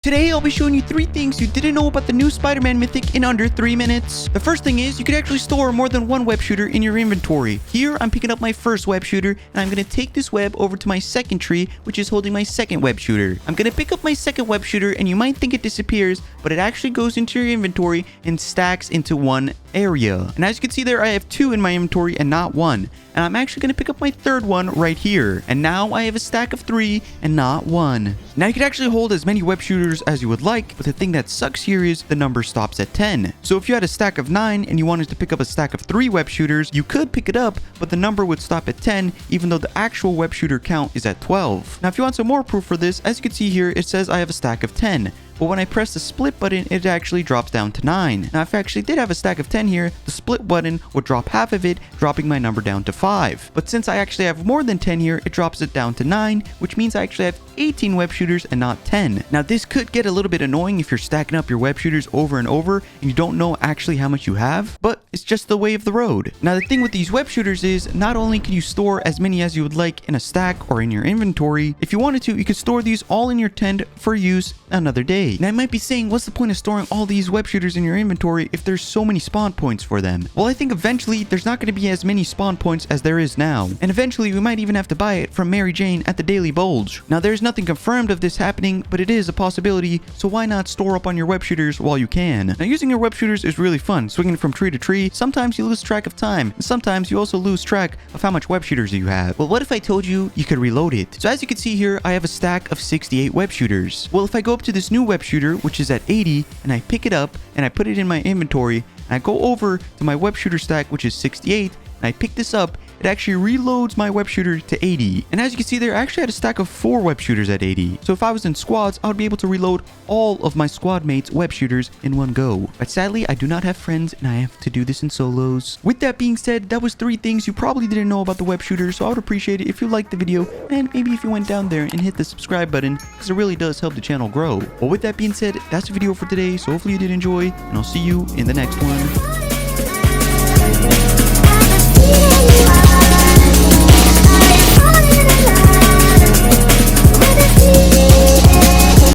Today, I'll be showing you 3 things you didn't know about the new Spider-Man Mythic in under 3 minutes. The first thing is, you can actually store more than one web shooter in your inventory. Here, I'm picking up my first web shooter, and I'm going to take this web over to my second tree, which is holding my second web shooter. I'm going to pick up my second web shooter, and you might think it disappears, but it actually goes into your inventory and stacks into one area. And as you can see there, I have 2 in my inventory and not 1. And I'm actually going to pick up my third one right here. And now I have a stack of 3 and not 1. Now you can actually hold as many web shooters as you would like, but the thing that sucks here is the number stops at 10. So if you had a stack of 9 and you wanted to pick up a stack of 3 web shooters, you could pick it up, but the number would stop at 10, even though the actual web shooter count is at 12. Now if you want some more proof for this, as you can see here, it says I have a stack of 10. But when I press the split button, it actually drops down to 9. Now, if I actually did have a stack of 10 here, the split button would drop half of it, dropping my number down to 5. But since I actually have more than 10 here, it drops it down to 9, which means I actually have 18 web shooters and not 10. Now, this could get a little bit annoying if you're stacking up your web shooters over and over and you don't know actually how much you have, but it's just the way of the road. Now, the thing with these web shooters is not only can you store as many as you would like in a stack or in your inventory, if you wanted to, you could store these all in your tent for use another day. Now, I might be saying, what's the point of storing all these web shooters in your inventory if there's so many spawn points for them? Well, I think eventually there's not going to be as many spawn points as there is now. And eventually we might even have to buy it from Mary Jane at the Daily Bulge. Now, there's nothing confirmed of this happening, but it is a possibility, so why not store up on your web shooters while you can? Now, using your web shooters is really fun. Swinging from tree to tree, sometimes you lose track of time, and sometimes you also lose track of how much web shooters you have. Well, what if I told you you could reload it? So as you can see here, I have a stack of 68 web shooters. Well, if I go up to this new web shooter, which is at 80, and I pick it up and I put it in my inventory, and I go over to my web shooter stack, which is 68, and I pick this up, it actually reloads my web shooter to 80. And as you can see there, I actually had a stack of 4 web shooters at 80. So if I was in squads, I would be able to reload all of my squad mates' web shooters in one go. But sadly, I do not have friends and I have to do this in solos. With that being said, that was 3 things you probably didn't know about the web shooter, so I would appreciate it if you liked the video and maybe if you went down there and hit the subscribe button, because it really does help the channel grow. But with that being said, that's the video for today, so hopefully you did enjoy, and I'll see you in the next one.